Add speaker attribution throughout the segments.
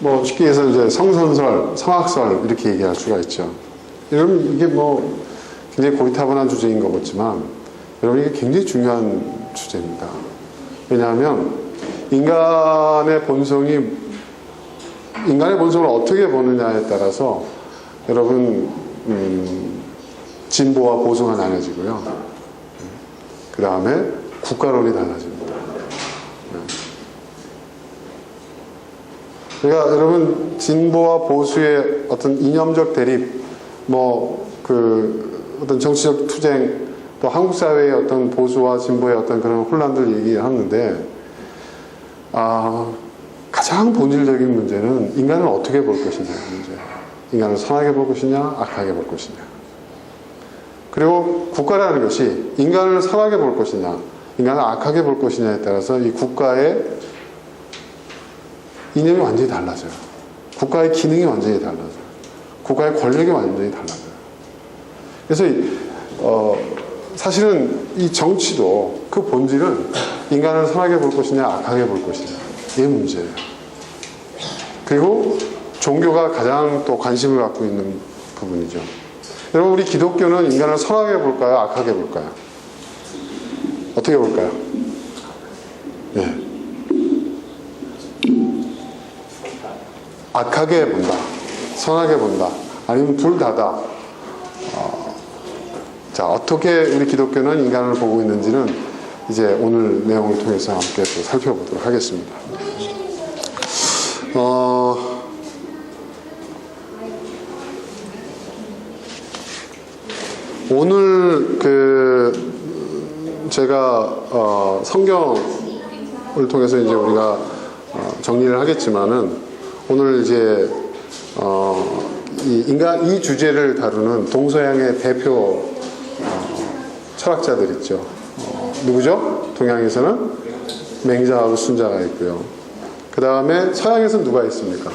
Speaker 1: 뭐 쉽게 해서 이제 성선설, 성악설 이렇게 얘기할 수가 있죠. 여러분 이게 뭐 굉장히 고리타분한 주제인 것 같지만 여러분 이게 굉장히 중요한 주제입니다. 왜냐하면 인간의 본성을 어떻게 보느냐에 따라서 여러분 진보와 보수가 나눠지고요. 그 다음에 국가론이 달라집니다. 그러니까 여러분 진보와 보수의 어떤 이념적 대립, 어떤 정치적 투쟁, 또 한국 사회의 어떤 보수와 진보의 어떤 그런 혼란들 얘기하는데, 가장 본질적인 문제는 인간을 어떻게 볼 것이냐의 문제. 인간을 선하게 볼 것이냐, 악하게 볼 것이냐. 그리고 국가라는 것이 인간을 선하게 볼 것이냐, 인간을 악하게 볼 것이냐에 따라서 이 국가의 이념이 완전히 달라져요. 국가의 기능이 완전히 달라져요. 국가의 권력이 완전히 달라져요. 그래서 사실은 이 정치도 그 본질은 인간을 선하게 볼 것이냐 악하게 볼 것이냐 이게 문제예요. 그리고 종교가 가장 또 관심을 갖고 있는 부분이죠. 여러분 우리 기독교는 인간을 선하게 볼까요? 악하게 볼까요? 어떻게 볼까요? 네. 악하게 본다, 선하게 본다, 아니면 둘 다다. 자, 어떻게 우리 기독교는 인간을 보고 있는지는 이제 오늘 내용을 통해서 함께 또 살펴보도록 하겠습니다. 오늘 제가 성경을 통해서 이제 우리가 정리를 하겠지만은 오늘 이제 이 주제를 다루는 동서양의 대표 철학자들 있죠. 누구죠? 동양에서는 맹자하고 순자가 있고요. 그 다음에 서양에서는 누가 있습니까?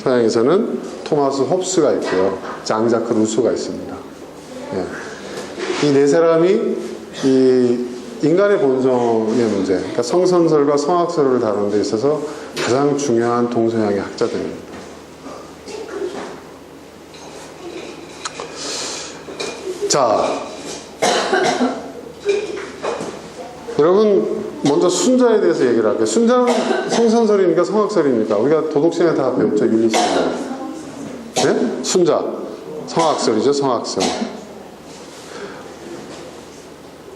Speaker 1: 서양에서는 토마스 홉스가 있고요. 장자크 루소가 있습니다. 이 네 사람이 이 인간의 본성의 문제, 그러니까 성선설과 성악설을 다루는 데 있어서 가장 중요한 동서양의 학자들입니다. 자, 여러분 먼저 순자에 대해서 얘기를 할게요. 순자는 성선설입니까? 성악설입니까? 우리가 도덕시간에 다 배웠죠. 윤리시간에. 네? 순자. 성악설이죠. 성악설.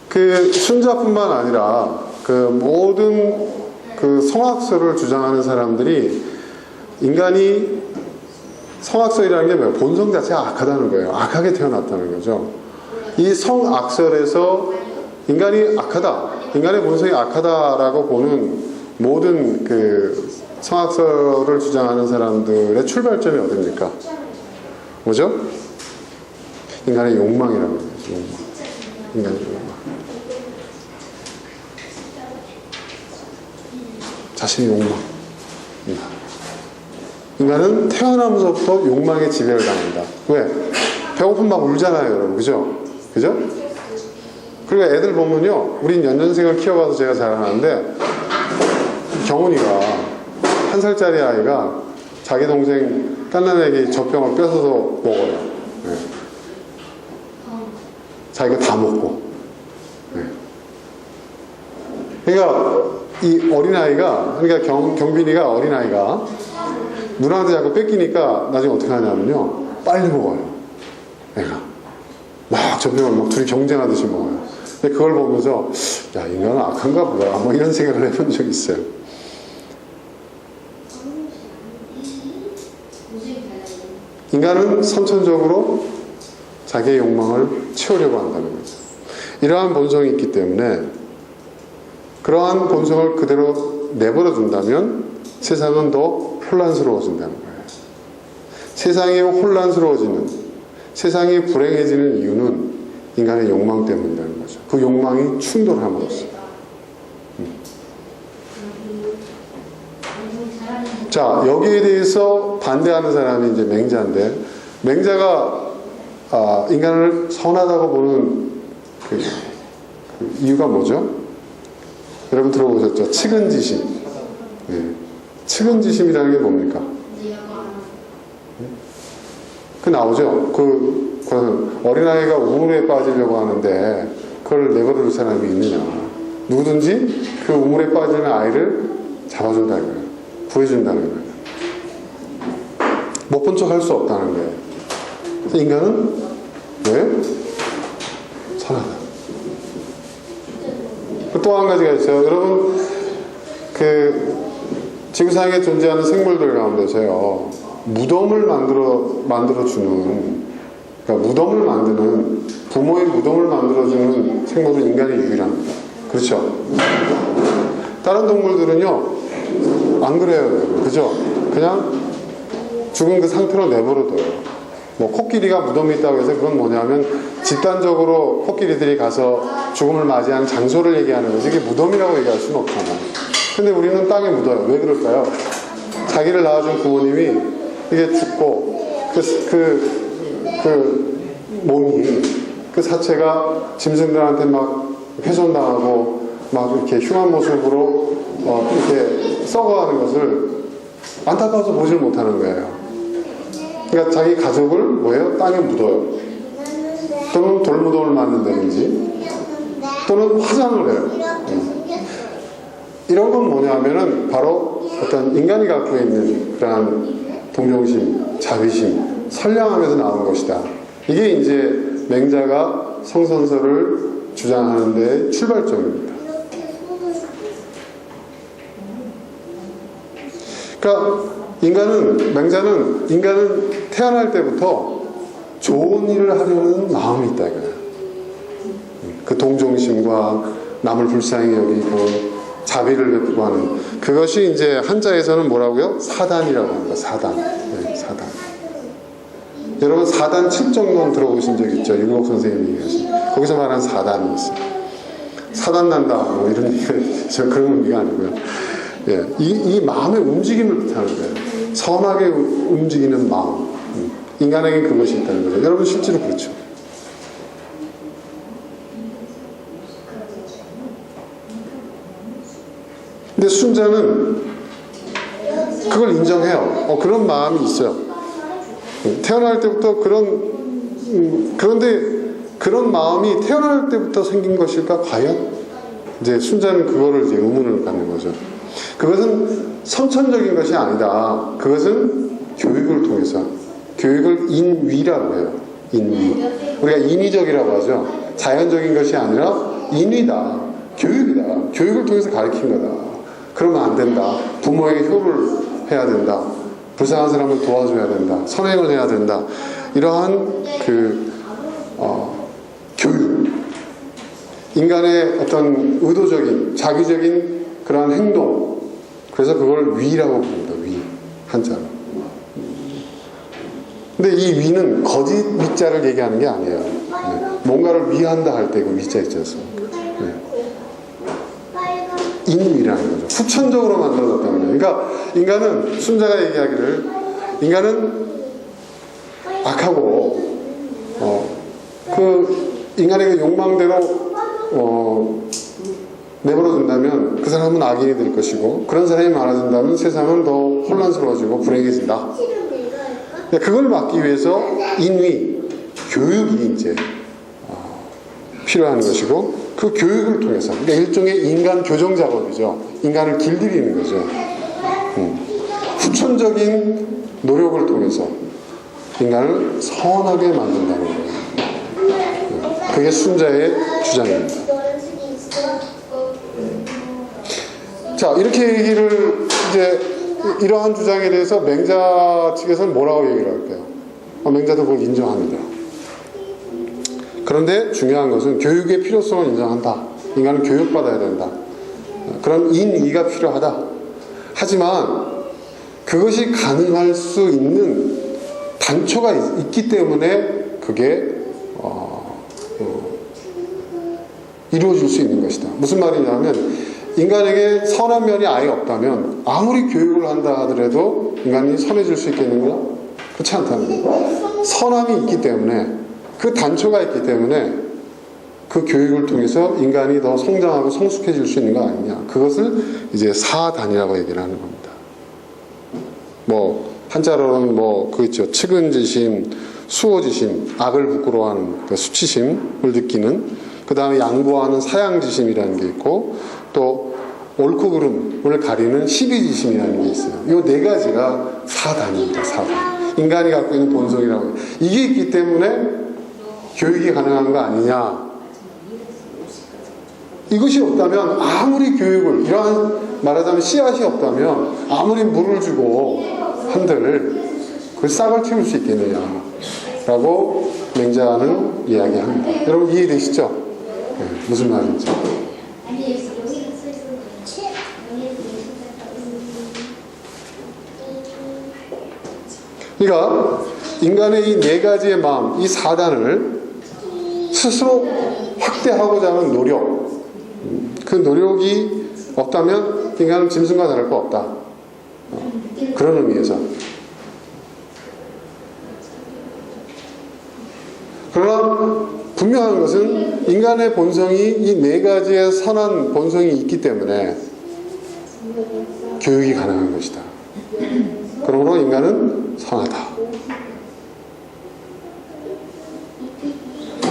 Speaker 1: 그 순자뿐만 아니라 그 모든 그 성악설을 주장하는 사람들이 인간이 성악설이라는 게 뭐예요? 본성 자체가 악하다는 거예요. 악하게 태어났다는 거죠. 이 성악설에서 인간이 악하다, 인간의 본성이 악하다라고 보는 모든 그 성악설을 주장하는 사람들의 출발점이 어딥니까? 뭐죠? 인간의 욕망이라는 거죠. 욕망. 인간의 욕망. 자신의 욕망. 인간은 태어나면서부터 욕망에 지배를 당한다. 왜? 배고프면 막 울잖아요, 여러분. 그죠? 그죠? 그리고 애들 보면요, 우린 연년생을 키워봐서 제가 잘 아는데, 경훈이가, 1살짜리 아이가 자기 동생 깐난애기 젖병을 뺏어서 먹어요. 네. 자기가 다 먹고. 네. 그러니까, 이 어린아이가, 그러니까 경빈이가 어린아이가 누나한테 자꾸 뺏기니까 나중에 어떻게 하냐면요, 빨리 먹어요. 애가. 막 젖병을 막 둘이 경쟁하듯이 먹어요. 근데 그걸 보면서, 야, 인간은 악한가 보다. 뭐 이런 생각을 해본 적이 있어요. 인간은 선천적으로 자기의 욕망을 채우려고 한다는 거죠. 이러한 본성이 있기 때문에 그러한 본성을 그대로 내버려 둔다면 세상은 더 혼란스러워진다는 거예요. 세상이 혼란스러워지는, 세상이 불행해지는 이유는 인간의 욕망 때문이라는 거죠. 그 욕망이 충돌함으로써. 자, 여기에 대해서 반대하는 사람이 이제 맹자인데, 맹자가 인간을 선하다고 보는 그 이유가 뭐죠? 여러분 들어보셨죠? 측은지심. 네. 측은지심이라는 게 뭡니까? 그 나오죠. 그 어린아이가 우물에 빠지려고 하는데 그걸 내버려둘 사람이 있느냐. 누구든지 그 우물에 빠지는 아이를 잡아준다는 거예요. 구해준다는 거예요. 못 본 척 할 수 없다는 거예요. 그래서 인간은 왜? 선하다. 또 한 가지가 있어요. 여러분, 지구상에 존재하는 생물들 가운데서요, 무덤을 만들어주는, 그러니까 무덤을 만드는, 부모의 무덤을 만들어주는 생물은 인간이 유일합니다. 그렇죠? 다른 동물들은요, 안 그래요. 그죠? 그냥 죽은 그 상태로 내버려둬요. 뭐 코끼리가 무덤이 있다고 해서 그건 뭐냐면 집단적으로 코끼리들이 가서 죽음을 맞이하는 장소를 얘기하는 거지, 이게 무덤이라고 얘기할 수는 없잖아요. 근데 우리는 땅에 묻어요. 왜 그럴까요? 자기를 낳아준 부모님이 이게 죽고 그 몸이, 그 사체가 짐승들한테 막 훼손당하고 막 이렇게 흉한 모습으로 이렇게 썩어가는 것을 안타까워서 보질 못하는 거예요. 그러니까 자기 가족을 뭐예요? 땅에 묻어요. 또는 돌무덤을 만든다든지, 또는 화장을 해요. 이런 건 뭐냐면은 바로 어떤 인간이 갖고 있는 그러한 동정심, 자비심, 선량함에서 나온 것이다. 이게 이제 맹자가 성선설을 주장하는 데 출발점입니다. 그러니까 맹자는 인간은 태어날 때부터 좋은 일을 하려는 마음이 있다 이거예요. 그 동정심과 남을 불쌍히 여기고 자비를 베푸고 하는 그것이 이제 한자에서는 뭐라고요? 사단이라고 합니다. 사단. 네, 사단. 여러분 사단 칠정론 들어보신 적 있죠? 유국 선생님이 얘기하신. 거기서 말하는 사단이 있어요. 사단 난다 뭐 이런 얘기가 저 그런 의미가 아니고요. 예, 이 마음의 움직임을 뜻하는 거예요. 선하게 움직이는 마음. 인간에게 그것이 있다는 거죠. 여러분 실제로 그렇죠. 근데 순자는 그걸 인정해요. 그런 마음이 있어요. 태어날 때부터 그런데 그런 마음이 태어날 때부터 생긴 것일까? 과연? 이제 순자는 그거를 이제 의문을 갖는 거죠. 그것은 선천적인 것이 아니다. 그것은 교육을 통해서, 교육을 인위라고 해요. 인위. 우리가 인위적이라고 하죠. 자연적인 것이 아니라 인위다. 교육이다. 교육을 통해서 가르친 거다. 그러면 안 된다. 부모에게 효를 해야 된다. 불쌍한 사람을 도와줘야 된다. 선행을 해야 된다. 이러한 교육. 인간의 어떤 의도적인, 자기적인 그러한 행동. 그래서 그걸 위라고 부릅니다. 위. 한자로. 근데 이 위는 거짓 위자를 얘기하는 게 아니에요. 네. 뭔가를 위한다 할 때 그 위자 있지 않습니까? 네. 인위라는 거죠. 후천적으로 만들어졌다는 거예요. 그러니까 인간은, 순자가 얘기하기를, 인간은 악하고, 인간의 그 욕망대로, 내버려둔다면 그 사람은 악인이 될 것이고, 그런 사람이 많아진다면 세상은 더 혼란스러워지고 불행해진다. 그걸 막기 위해서 인위, 교육이 이제 필요한 것이고, 그 교육을 통해서, 그러니까 일종의 인간 교정 작업이죠. 인간을 길들이는 거죠. 후천적인 노력을 통해서 인간을 선하게 만든다는 거예요. 그게 순자의 주장입니다. 자, 이렇게 얘기를 이제 이러한 주장에 대해서 맹자 측에서는 뭐라고 얘기를 할까요? 맹자도 그걸 인정합니다. 그런데 중요한 것은 교육의 필요성을 인정한다. 인간은 교육받아야 된다. 그런 인위가 필요하다. 하지만 그것이 가능할 수 있는 단초가 있기 때문에 그게 이루어질 수 있는 것이다. 무슨 말이냐면 인간에게 선한 면이 아예 없다면 아무리 교육을 한다 하더라도 인간이 선해질 수 있겠는가? 그렇지 않다는 거예요. 선함이 있기 때문에, 그 단초가 있기 때문에 그 교육을 통해서 인간이 더 성장하고 성숙해질 수 있는 거 아니냐. 그것을 이제 사단이라고 얘기를 하는 겁니다. 뭐 한자로는 뭐 그 있죠. 측은지심, 수호지심, 악을 부끄러워하는 그 수치심을 느끼는, 그 다음에 양보하는 사양지심이라는 게 있고, 또 옳고 그름을 가리는 시비지심이라는 게 있어요. 이 네 가지가 사단입니다. 사단. 인간이 갖고 있는 본성이라고 해요. 이게 있기 때문에 교육이 가능한 거 아니냐. 이것이 없다면 아무리 교육을, 이러한 말하자면 씨앗이 없다면 아무리 물을 주고 한들 그 싹을 틔울 수 있겠느냐 라고 맹자는 이야기합니다. 여러분 이해되시죠? 네, 무슨 말인지. 그러니까 인간의 이 네 가지의 마음, 이 사단을 스스로 확대하고자 하는 노력, 그 노력이 없다면 인간은 짐승과 다를 거 없다. 그런 의미에서. 그러나 분명한 것은 인간의 본성이 이 네 가지의 선한 본성이 있기 때문에 교육이 가능한 것이다. 그러므로 인간은 선하다.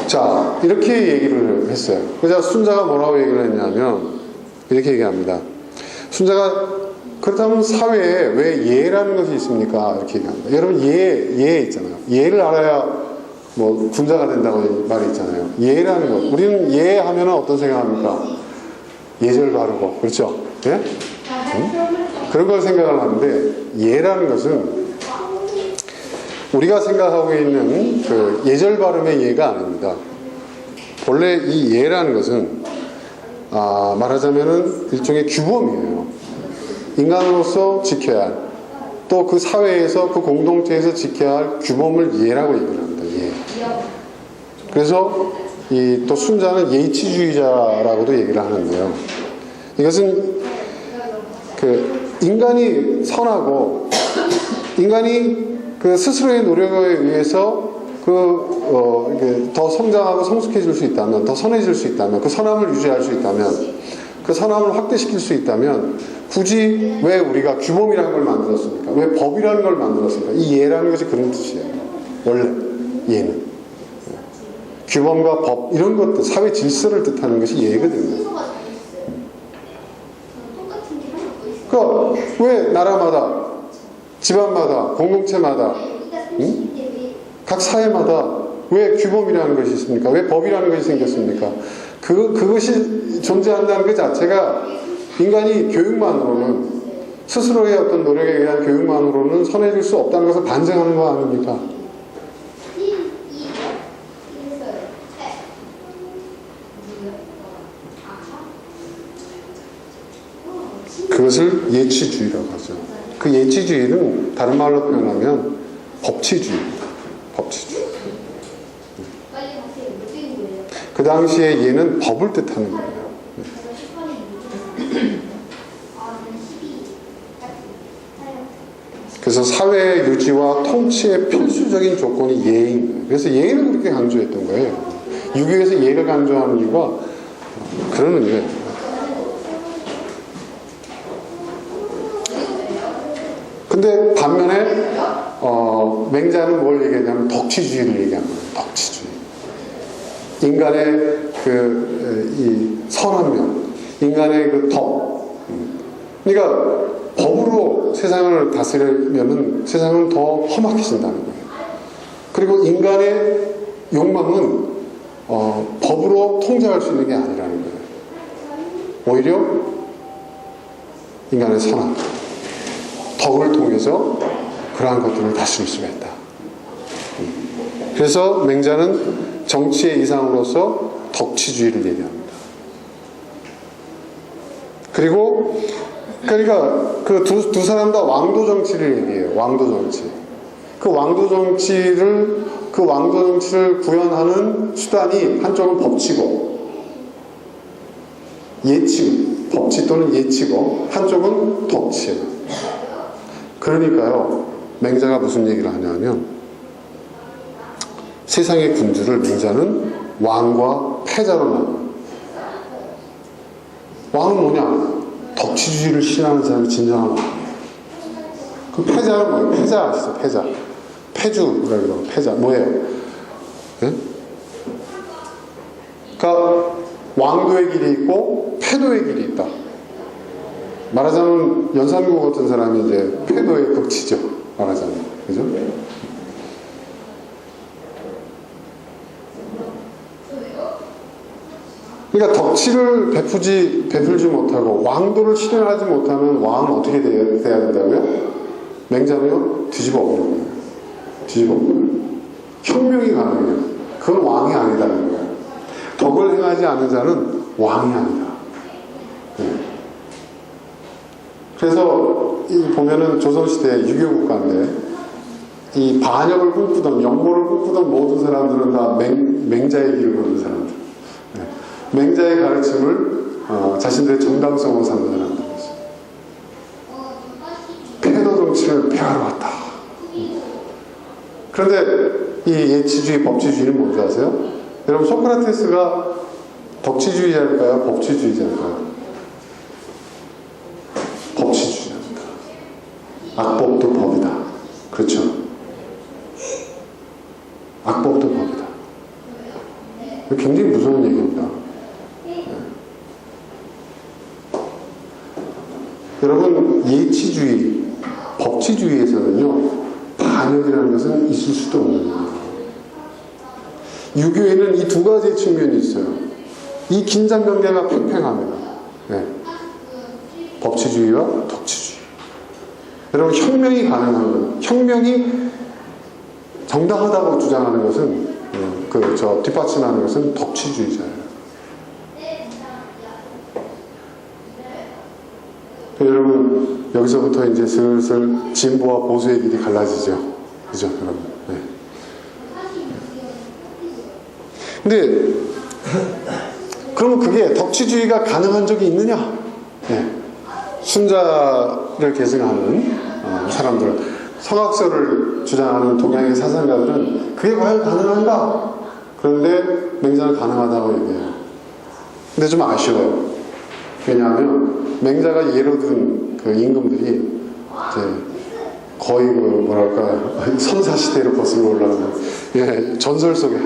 Speaker 1: 자, 이렇게 얘기를 했어요. 그래서 순자가 뭐라고 얘기를 했냐면 이렇게 얘기합니다. 순자가 그렇다면 사회에 왜 예라는 것이 있습니까? 이렇게 얘기합니다. 여러분 예 있잖아요. 예를 알아야 뭐 군자가 된다고 말이 있잖아요. 예라는 것. 우리는 예 하면 어떤 생각합니까? 예절 바르고, 그렇죠? 예? 그런 걸 생각을 하는데 예라는 것은 우리가 생각하고 있는 그 예절 바름의 예가 아닙니다. 원래 이 예라는 것은 말하자면은 일종의 규범이에요. 인간으로서 지켜야 할, 또 그 사회에서 그 공동체에서 지켜야 할 규범을 예라고 얘기를 합니다. 예. 그래서 이 또 순자는 예의치주의자라고도 얘기를 하는데요. 이것은 그 인간이 선하고 인간이 그 스스로의 노력에 의해서 더 성장하고 성숙해질 수 있다면, 더 선해질 수 있다면, 그 선함을 유지할 수 있다면, 그 선함을 확대시킬 수 있다면, 굳이 왜 우리가 규범이라는 걸 만들었습니까? 왜 법이라는 걸 만들었습니까? 이 예라는 것이 그런 뜻이에요. 원래 예는 규범과 법 이런 것들, 사회 질서를 뜻하는 것이 예거든요. 그러니까 왜 나라마다, 집안마다, 공동체마다, 각 사회마다 왜 규범이라는 것이 있습니까? 왜 법이라는 것이 생겼습니까? 그것이 존재한다는 것 자체가 인간이 교육만으로는, 스스로의 어떤 노력에 의한 교육만으로는 선해질 수 없다는 것을 반증하는 거 아닙니까? 그것을 예치주의라고 하죠. 그 예치주의는 다른 말로 표현하면 법치주의입니다. 법치주의. 그 당시에 예는 법을 뜻하는 거예요. 그래서 사회 유지와 통치의 필수적인 조건이 예인 거예요. 그래서 예를 그렇게 강조했던 거예요. 유교에서 예를 강조하는 이유가 그런 의미예요. 근데 반면에 맹자는 뭘 얘기하냐면 덕치주의를 얘기하는 거예요. 덕치주의. 인간의 이 선한 면, 인간의 그 덕. 그러니까 법으로 세상을 다스리면은 세상은 더 험악해진다는 거예요. 그리고 인간의 욕망은 법으로 통제할 수 있는 게 아니라는 거예요. 오히려 인간의 선한 덕을 통해서 그러한 것들을 다스릴 수가 있다. 그래서 맹자는 정치의 이상으로서 덕치주의를 얘기합니다. 그리고 그러니까 그 두 사람 다 왕도 정치를 얘기해요. 왕도 정치. 그 왕도 정치를 구현하는 수단이 한쪽은 법치고 예치, 법치 또는 예치고 한쪽은 덕치예요. 그러니까요, 맹자가 무슨 얘기를 하냐면 세상의 군주를 맹자는 왕과 패자로 나눠요. 왕은 뭐냐? 덕치주의를 신하는 사람이 진정한 왕. 그 패자는 뭐예요? 패자 아시죠? 패자. 패주라고 그러고 패자. 뭐예요? 네? 그러니까 왕도의 길이 있고 패도의 길이 있다. 말하자면 연산구 같은 사람이 이제 패도의 극치죠. 말하자면. 그죠? 그러니까 덕치를 베풀지 못하고 왕도를 실현하지 못하는 왕은 어떻게 돼야 된다고요? 맹자는요? 뒤집어 버리는 거예요. 뒤집어 버려요. 혁명이 가능해요. 그건 왕이 아니다는 거예요. 덕을 행하지 않은 자는 왕이 아니다. 네. 그래서 보면은 조선시대 유교국가인데 이 반역을 꿈꾸던 영모를 꿈꾸던 모든 사람들은 다 맹자의 길을 걷는 사람들. 네. 맹자의 가르침을 자신들의 정당성으로 삼는 사람들이죠. 패도 정치를 폐하러 왔다. 그런데 이 예치주의, 법치주의는 뭔지 아세요? 여러분 소크라테스가 덕치주의자일까요? 법치주의자일까요? 법치주의자입니다. 악법도 법이다. 그렇죠? 악법도 법이다. 굉장히 무서운 얘기입니다. 여러분 예치주의, 법치주의에서는요 반역이라는 것은 있을 수도 없는 거예요. 유교에는 이 두 가지 측면이 있어요. 이 긴장관계가 팽팽합니다. 네. 법치주의와 덕치주의. 여러분 혁명이 가능한 것, 혁명이 정당하다고 주장하는 것은 뒷받침하는 것은 덕치주의자예요. 여러분 여기서부터 이제 슬슬 진보와 보수의 길이 갈라지죠. 그죠, 여러분? 네. 근데 그러면 그게 덕치주의가 가능한 적이 있느냐? 네. 순자를 계승하는 사람들, 성악설을 주장하는 동양의 사상가들은 그게 과연 가능한가? 그런데 맹자는 가능하다고 얘기해요. 근데 좀 아쉬워요. 왜냐하면 맹자가 예로 든 그 임금들이 이제 거의 선사시대로 거슬러 올라가는 전설 속에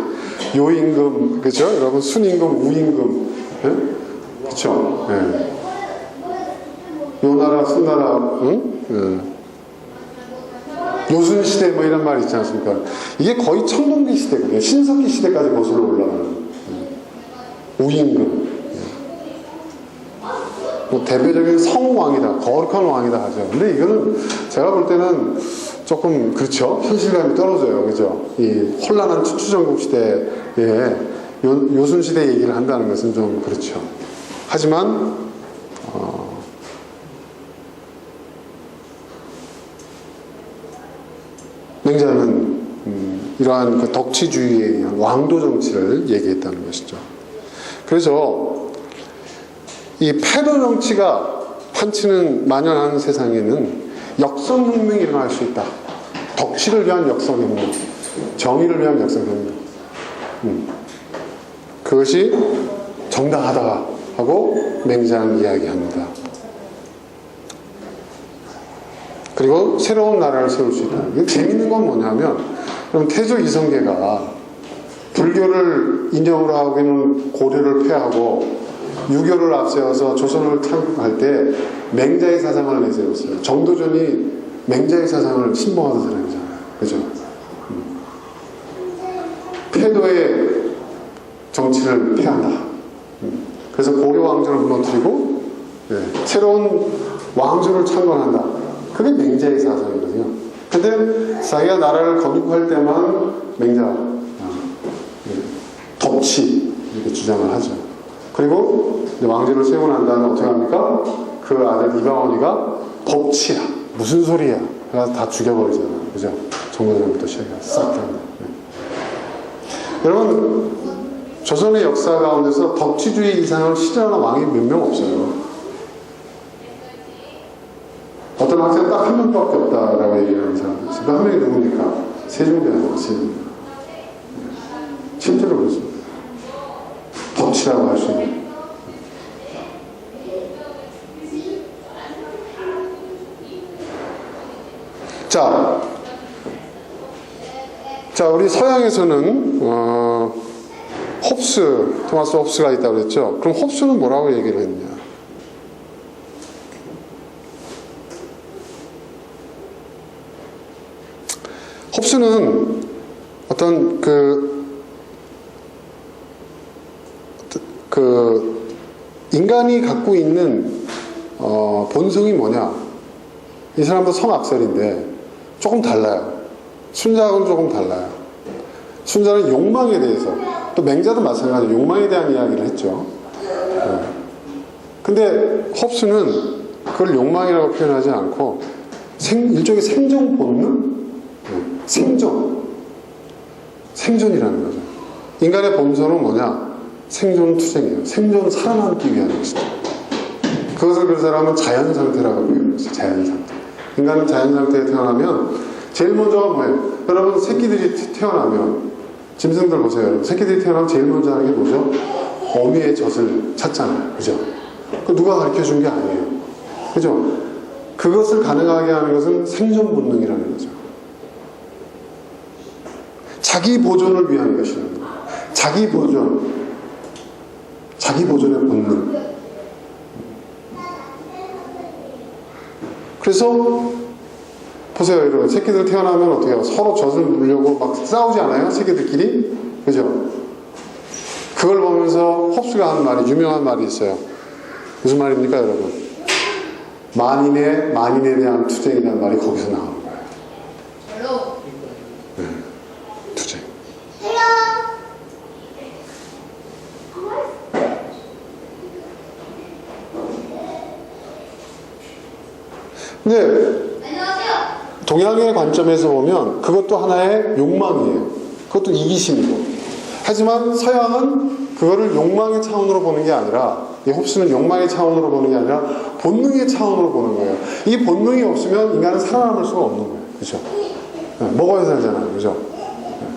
Speaker 1: 요임금, 그죠? 여러분 순임금, 우임금, 그렇죠? 요나라, 순나라, 응? 요순시대 뭐 이런 말 있지 않습니까? 이게 거의 청동기 시대거든요. 신석기 시대까지 거슬러 올라가는 우임금. 뭐 대표적인 성왕이다, 거룩한 왕이다 하죠. 근데 이거는 제가 볼 때는 조금 그렇죠. 현실감이 떨어져요, 그죠? 이 혼란한 추전국 시대에 요순 시대 얘기를 한다는 것은 좀 그렇죠. 하지만 맹자는 이러한 그 덕치주의에 의한 왕도 정치를 얘기했다는 것이죠. 그래서 이 패도 정치가 판치는 만연한 세상에는 역성혁명이 일어날 수 있다. 덕치를 위한 역성혁명, 정의를 위한 역성혁명. 그것이 정당하다 하고 맹자는 이야기합니다. 그리고 새로운 나라를 세울 수 있다. 재밌는 건 뭐냐면, 그럼 태조 이성계가 불교를 인정으로 하기는 고려를 폐하고 유교를 앞세워서 조선을 창국할 때 맹자의 사상을 내세웠어요. 정도전이 맹자의 사상을 신봉하던 사람이잖아요. 그죠? 패도의 정치를 폐한다. 그래서 고려 왕조를 무너뜨리고 새로운 왕조를 창건한다. 그게 맹자의 사상이거든요. 근데 자기가 나라를 건국할 때만 맹자 덕치 이렇게 주장을 하죠. 그리고 왕조를 세우고 난 다음에 어떻게 합니까? 그 아들 이방원이가 법치야, 무슨 소리야, 그래서 다 죽여버리잖아요. 그죠? 정도전부터 시작해서 싹 다. 여러분 조선의 역사 가운데서 덕치주의 이상을 실현하는 왕이 몇 명 없어요. 어떤 학생 딱 한 명밖에 없다라고 얘기하는 사람이 있어요. 한 명이 누굽니까? 세종대왕. 실제로 그렇습니다. 덕치라고 할 수 있는. 자, 우리 서양에서는 토마스 홉스가 있다고 그랬죠. 그럼 홉스는 뭐라고 얘기를 했냐? 홉스는 어떤 인간이 갖고 있는 본성이 뭐냐? 이 사람도 성악설인데 조금 달라요. 순자하고는 조금 달라요. 순자는 욕망에 대해서, 또 맹자도 마찬가지로 욕망에 대한 이야기를 했죠. 근데 홉스는 그걸 욕망이라고 표현하지 않고 일종의 생존 본능? 생존이라는 거죠. 인간의 본성은 뭐냐? 생존 투쟁이에요. 생존 살아남기 위한 것이죠. 그것을 그 사람은 자연 상태라고 표현했어요. 자연 상태. 인간은 자연 상태에 태어나면 제일 먼저가 뭐예요? 여러분 새끼들이 태어나면 짐승들 보세요. 여러분 새끼들이 태어나면 제일 먼저 하는 게 뭐죠? 어미의 젖을 찾잖아요. 그죠? 그 누가 가르쳐 준 게 아니에요. 그죠? 그것을 가능하게 하는 것은 생존 본능이라는 거죠. 자기 보존을 위한 것이라는 거예요. 자기 보존의 본능. 그래서 보세요, 여러분. 새끼들 태어나면 어떻게 해요? 서로 젖을 물려고 막 싸우지 않아요? 새끼들끼리? 그죠? 그걸 보면서 홉스가 한 말이, 유명한 말이 있어요. 무슨 말입니까, 여러분? 만인에 대한 투쟁이라는 말이 거기서 나오는 거예요. 네, 투쟁. 근데 동양의 관점에서 보면 그것도 하나의 욕망이에요. 그것도 이기심이고. 하지만 서양은 그거를 욕망의 차원으로 보는 게 아니라, 이 홉스는 욕망의 차원으로 보는 게 아니라 본능의 차원으로 보는 거예요. 이 본능이 없으면 인간은 살아남을 수가 없는 거예요. 그죠? 네, 먹어야 살잖아요. 그죠? 네.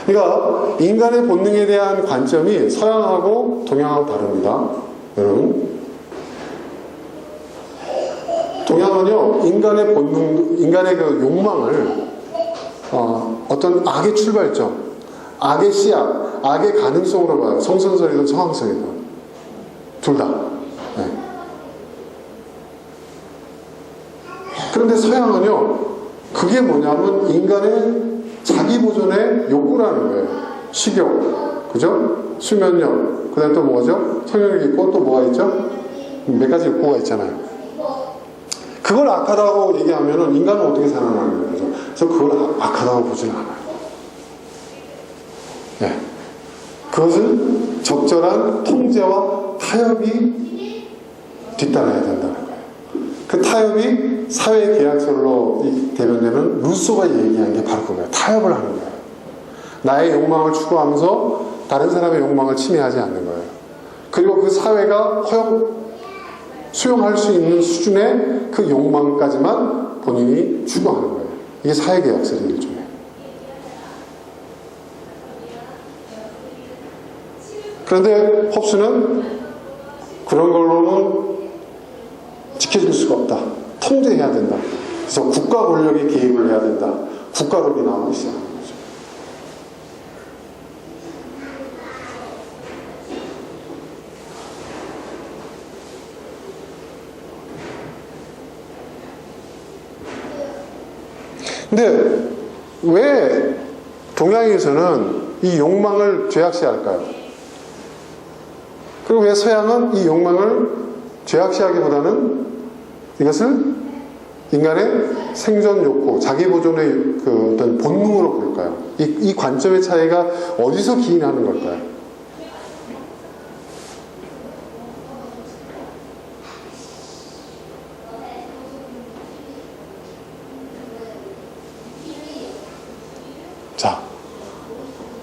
Speaker 1: 그러니까 인간의 본능에 대한 관점이 서양하고 동양하고 다릅니다. 여러분. 동양은요, 인간의 본능, 인간의 그 욕망을, 어떤 악의 출발점, 악의 씨앗, 악의 가능성으로 봐요. 성선설이든 성황설이든. 둘 다. 네. 그런데 서양은요, 그게 뭐냐면 인간의 자기 보존의 욕구라는 거예요. 식욕, 그죠? 수면력, 그 다음에 또 뭐죠? 성욕이 있고 또 뭐가 있죠? 몇 가지 욕구가 있잖아요. 그걸 악하다고 얘기하면 인간은 어떻게 살아나는 거죠? 그래서 그걸 악하다고 보지는 않아요. 네. 그것은 적절한 통제와 타협이 뒤따라야 된다는 거예요. 그 타협이 사회 계약설로 대변되는 루소가 얘기한 게 바로 그거예요. 타협을 하는 거예요. 나의 욕망을 추구하면서 다른 사람의 욕망을 침해하지 않는 거예요. 그리고 그 사회가 수용할 수 있는 수준의 그 욕망까지만 본인이 추구하는 거예요. 이게 사회계약설의 일종이에요. 그런데 홉스는 그런 걸로는 지켜줄 수가 없다. 통제해야 된다. 그래서 국가 권력이 개입을 해야 된다. 국가론이 나오기 시작합니다. 근데 왜 동양에서는 이 욕망을 죄악시할까요? 그리고 왜 서양은 이 욕망을 죄악시하기보다는 이것을 인간의 생존 욕구, 자기 보존의 그 어떤 본능으로 볼까요? 이 관점의 차이가 어디서 기인하는 걸까요? 자,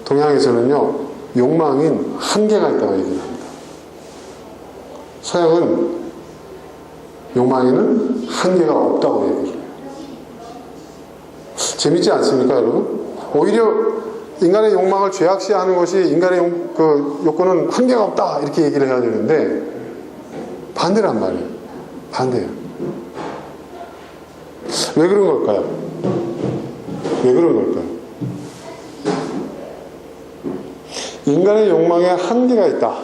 Speaker 1: 동양에서는요, 욕망인 한계가 있다고 얘기를 합니다. 서양은 욕망에는 한계가 없다고 얘기를 해요. 재밌지 않습니까, 여러분? 오히려 인간의 욕망을 죄악시하는 것이 인간의 욕구는 한계가 없다, 이렇게 얘기를 해야 되는데, 반대란 말이에요. 반대예요. 왜 그런 걸까요? 왜 그런 걸까요? 인간의 욕망에 한계가 있다.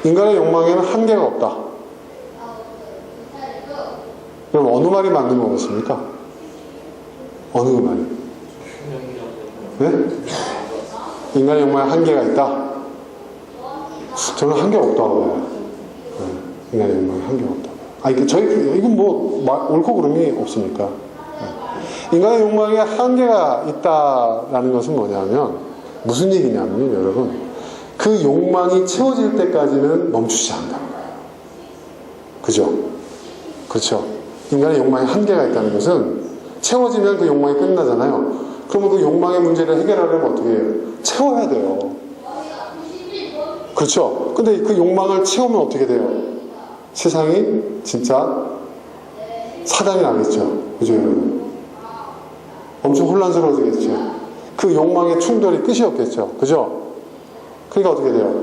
Speaker 1: 인간의 욕망에는 한계가 없다. 그럼 어느 말이 맞는 것 같습니까? 어느 말이? 네? 인간의 욕망에 한계가 있다? 저는 한계가 없다고 봐요. 인간의 욕망에 한계가 없다. 이건 옳고 그름이 없으니까. 인간의 욕망에 한계가 있다라는 것은 뭐냐면, 무슨 얘기냐면, 여러분, 그 욕망이 채워질 때까지는 멈추지 않는다는 거예요. 그죠? 그렇죠? 인간의 욕망에 한계가 있다는 것은 채워지면 그 욕망이 끝나잖아요. 그러면 그 욕망의 문제를 해결하려면 어떻게 해요? 채워야 돼요. 그렇죠? 근데 그 욕망을 채우면 어떻게 돼요? 세상이 진짜 사단이 나겠죠. 그죠, 여러분? 엄청 혼란스러워지겠죠. 그 욕망의 충돌이 끝이 없겠죠. 그죠? 그러니까 어떻게 돼요?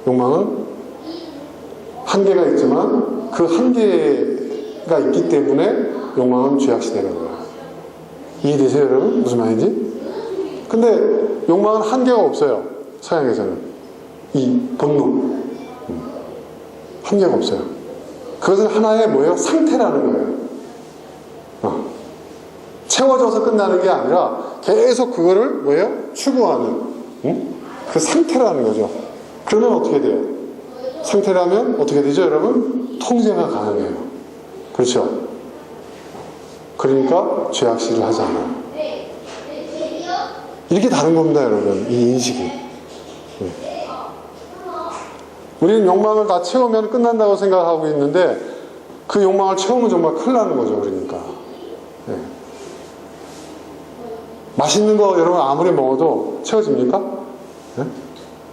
Speaker 1: 욕망은 한계가 있지만 그 한계가 있기 때문에 욕망은 죄악시되는 거예요. 이해되세요, 여러분? 무슨 말인지? 근데 욕망은 한계가 없어요. 서양에서는. 이 본능. 한계가 없어요. 그것은 하나의 뭐예요? 상태라는 거예요. 채워져서 끝나는 게 아니라 계속 그거를 뭐예요? 추구하는 그 상태라는 거죠. 그러면 어떻게 돼요? 상태라면 어떻게 되죠, 여러분? 통제가 가능해요. 그렇죠? 그러니까 죄악시를 하지 않아요. 이렇게 다른 겁니다, 여러분. 이 인식이. 우리는 욕망을 다 채우면 끝난다고 생각하고 있는데 그 욕망을 채우면 정말 큰일 나는 거죠. 그러니까 맛있는 거 여러분 아무리 먹어도 채워집니까?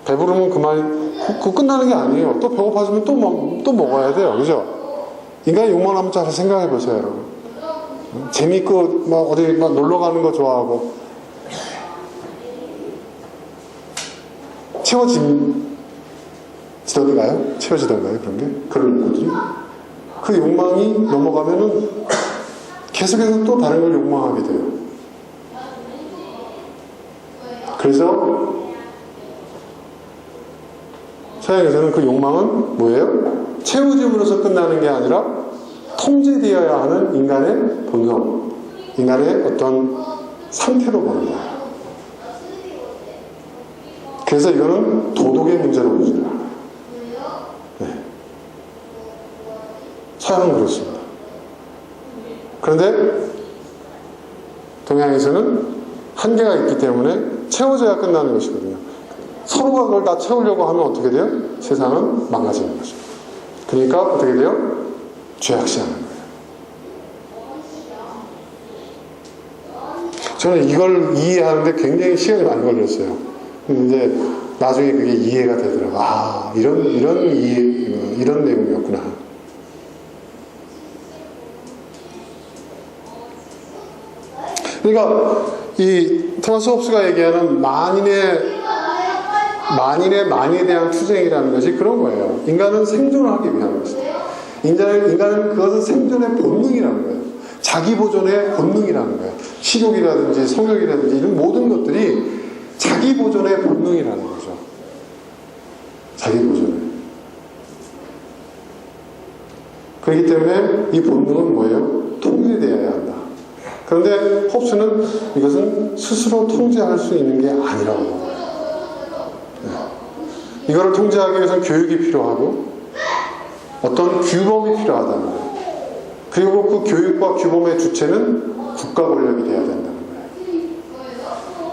Speaker 1: 배부르면 그만, 그거 끝나는 게 아니에요. 또 배고파지면 또 먹어야 돼요. 그죠? 인간의 욕망을 한번 잘 생각해 보세요, 여러분. 재밌고 어디 놀러 가는 거 좋아하고 채워지던가요? 그런 게? 그런 것들이? 그 욕망이 넘어가면은 계속해서 또 다른 걸 욕망하게 돼요. 그래서 서양에서는 그 욕망은 뭐예요? 채워짐으로써 끝나는 게 아니라 통제되어야 하는 인간의 본성, 인간의 어떤 상태로 보는 거예요. 그래서 이거는 도덕의 문제로 보지 않아요. 서양은 그렇습니다. 그런데 동양에서는 한계가 있기 때문에 채워져야 끝나는 것이거든요. 서로가 그걸 다 채우려고 하면 어떻게 돼요? 세상은 망가지는 거죠. 그러니까 어떻게 돼요? 죄악시하는 거예요. 저는 이걸 이해하는데 굉장히 시간이 많이 걸렸어요. 근데 나중에 그게 이해가 되더라고요. 아, 이런 내용이었구나. 그러니까 이 토마스 홉스가 얘기하는 만인에 대한 투쟁이라는 것이 그런 거예요. 인간은 생존을 하기 위한 것이다. 인간은 그것은 생존의 본능이라는 거예요. 자기 보존의 본능이라는 거예요. 식욕이라든지 성욕이라든지 이런 모든 것들이 자기 보존의 본능이라는 거죠. 자기 보존을. 그렇기 때문에 이 본능은 뭐예요? 통제되어야 한다. 그런데 홉스는 이것은 스스로 통제할 수 있는 게 아니라고 봐요. 이거를 통제하기 위해서는 교육이 필요하고 어떤 규범이 필요하다는 거예요. 그리고 그 교육과 규범의 주체는 국가 권력이 돼야 된다는 거예요.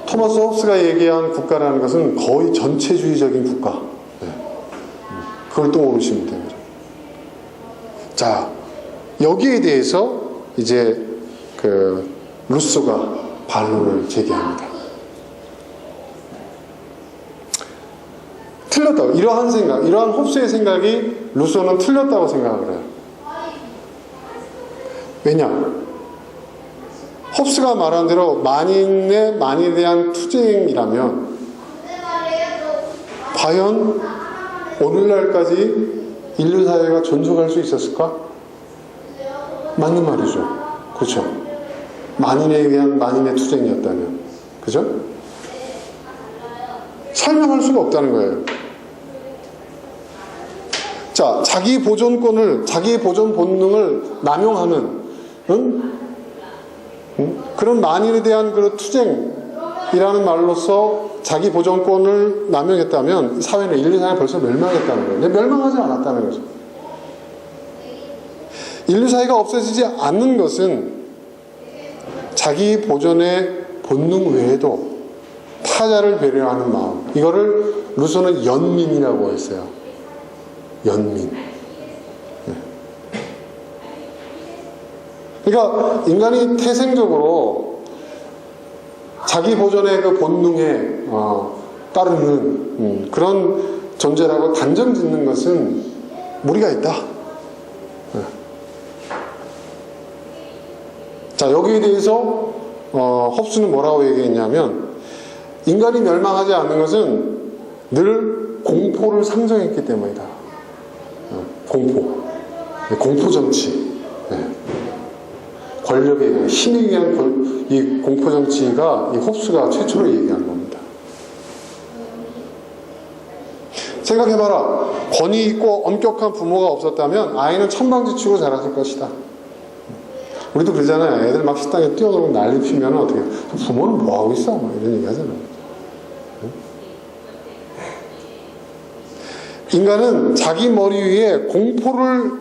Speaker 1: 토마스 홉스가 얘기한 국가라는 것은 거의 전체주의적인 국가. 그걸 또 모르시면 됩니다. 자, 여기에 대해서 이제 루소가 반론을 제기합니다. 틀렸다고. 이러한 홉스의 생각이 루소는 틀렸다고 생각을 해요. 왜냐? 홉스가 말한 대로 만인에 대한 투쟁이라면 과연 오늘날까지 인류 사회가 존속할 수 있었을까? 맞는 말이죠. 그렇죠. 만인에 의한 만인의 투쟁이었다면. 그죠? 설명할 수가 없다는 거예요. 자, 자기 보존권을, 자기 보존 본능을 남용하는, 그런 만인에 대한 그 투쟁이라는 말로서 자기 보존권을 남용했다면 사회는, 인류사회는 벌써 멸망했다는 거예요. 근데 멸망하지 않았다는 거죠. 인류사회가 없어지지 않는 것은 자기 보존의 본능 외에도 타자를 배려하는 마음, 이거를 루소는 연민이라고 했어요. 연민. 그러니까 인간이 태생적으로 자기 보존의 그 본능에 따르는 그런 존재라고 단정 짓는 것은 무리가 있다. 자, 여기에 대해서 홉스는 뭐라고 얘기했냐면, 인간이 멸망하지 않는 것은 늘 공포를 상정했기 때문이다. 공포 정치, 권력에 의한, 힘에 의한 이 공포 정치가 이 홉스가 최초로 얘기한 겁니다. 생각해봐라. 권위 있고 엄격한 부모가 없었다면 아이는 천방지축으로 자랐을 것이다. 우리도 그러잖아요. 애들 막 식당에 뛰어들고 난리 피면 어떻게, 부모는 뭐하고 있어? 뭐 이런 얘기 하잖아요. 인간은 자기 머리 위에 공포를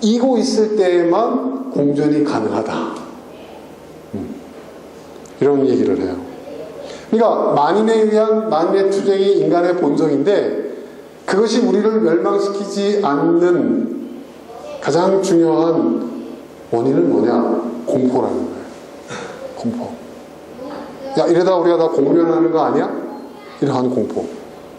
Speaker 1: 이고 있을 때에만 공존이 가능하다. 이런 얘기를 해요. 그러니까 만인에 의한 만인의 투쟁이 인간의 본성인데, 그것이 우리를 멸망시키지 않는 가장 중요한 원인은 뭐냐? 공포라는 거예요. 공포. 야, 이러다 우리가 다 공면하는 거 아니야? 이러한 공포.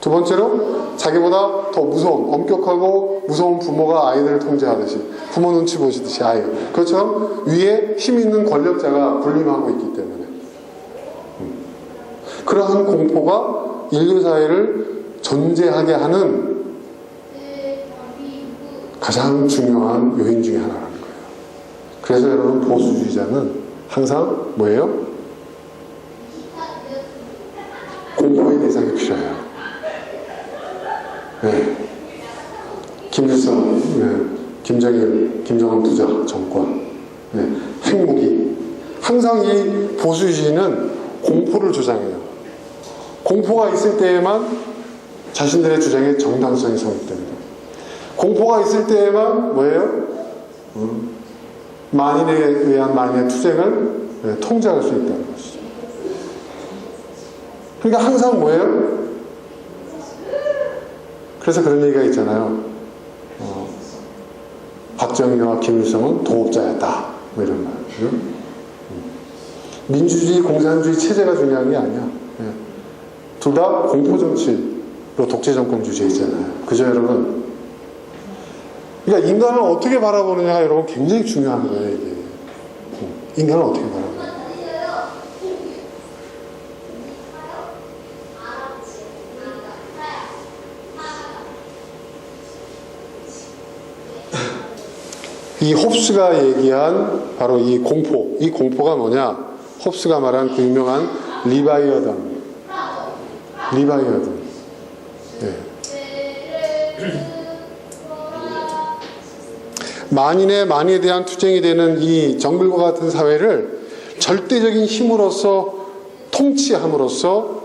Speaker 1: 두 번째로, 자기보다 더 무서운, 엄격하고 무서운 부모가 아이들을 통제하듯이, 부모 눈치 보시듯이 아이가. 그렇죠? 위에 힘 있는 권력자가 군림하고 있기 때문에. 그러한 공포가 인류사회를 존재하게 하는 가장 중요한 요인 중에 하나라는 거예요. 그래서 여러분, 보수주의자는 항상 뭐예요? 공포의 대상이 필요해요. 네. 김일성, 김정일, 김정은 부자 정권, 핵무기. 항상 이 보수주의는 공포를 주장해요. 공포가 있을 때에만 자신들의 주장의 정당성이 성립됩니다. 공포가 있을 때에만 뭐예요? 만인에 의한 만인의 투쟁을 통제할 수 있다는 것이죠. 그러니까 항상 뭐예요? 그래서 그런 얘기가 있잖아요. 박정희와 김일성은 도업자였다. 뭐 이런 말. 민주주의, 공산주의 체제가 중요한 게 아니야. 둘 다 공포정치로 독재정권 주제이잖아요. 그죠, 여러분? 그러니까 인간을 어떻게 바라보느냐가 여러분 굉장히 중요한 거예요, 이게. 인간을 어떻게 바라보느냐. 이 홉스가 얘기한 바로 이 공포가 뭐냐? 홉스가 말한 그 유명한 리바이어던. 만인에 대한 투쟁이 되는 이 정글과 같은 사회를 절대적인 힘으로써 통치함으로써,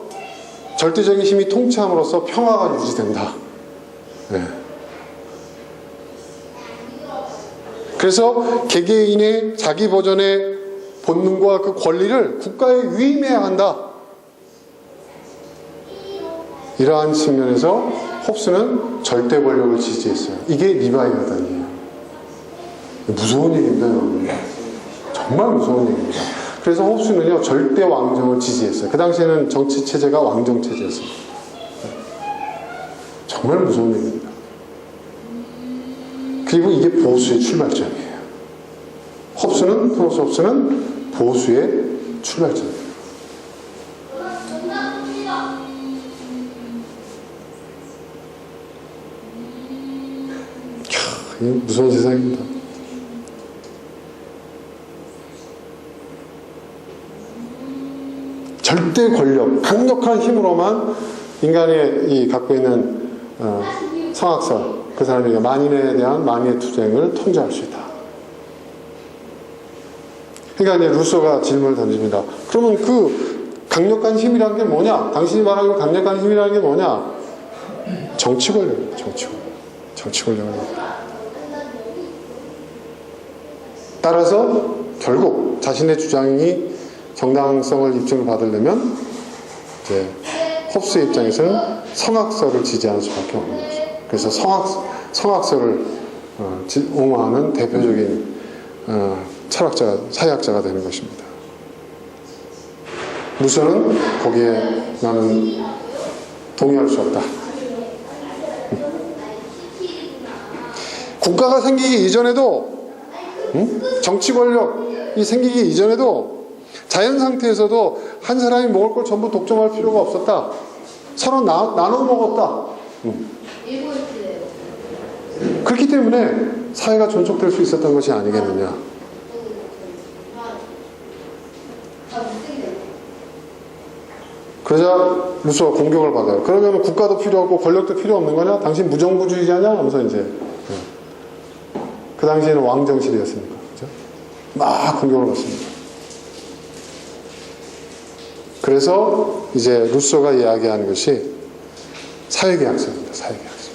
Speaker 1: 절대적인 힘이 통치함으로써 평화가 유지된다. 그래서 개개인의 자기 보존의 본능과 그 권리를 국가에 위임해야 한다. 이러한 측면에서 홉스는 절대 권력을 지지했어요. 이게 리바이어던이에요. 무서운 얘기입니다, 여러분. 정말 무서운 얘기입니다. 그래서 홉스는요, 절대 왕정을 지지했어요. 그 당시에는 정치 체제가 왕정 체제였어요. 정말 무서운 얘기입니다. 그리고 이게 보수의 출발점이에요. 토마스 홉스는 보수의 출발점이에요. 무서운 세상입니다. 절대 권력, 강력한 힘으로만 인간이 갖고 있는 성악설, 그 사람에게 만인에 대한 만인의 투쟁을 통제할 수 있다. 그러니까 이제 루소가 질문을 던집니다. 그러면 그 강력한 힘이라는 게 뭐냐? 당신이 말하는 강력한 힘이라는 게 뭐냐? 정치 권력입니다. 정치 권력입니다. 따라서 결국 자신의 주장이 정당성을 입증을 받으려면 이제 홉스의 입장에서는 성악설을 지지하는 수밖에 없는 거죠. 그래서 성악설을 옹호하는 대표적인 철학자가, 사회학자가 되는 것입니다. 루소는 거기에 나는 동의할 수 없다. 국가가 생기기 이전에도, 정치 권력이 생기기 이전에도 자연 상태에서도 한 사람이 먹을 걸 전부 독점할 필요가 없었다. 서로 나눠 먹었다. 그렇기 때문에 사회가 존속될 수 있었던 것이 아니겠느냐. 그러자 루소가 공격을 받아요. 그러면 국가도 필요 없고 권력도 필요 없는 거냐? 당신 무정부주의자냐? 하면서 이제 그 당시에는 왕정실이었으니까 그죠? 막 공격을 받습니다. 그래서 이제 루소가 이야기하는 것이 사회계약서입니다. 사회계약서.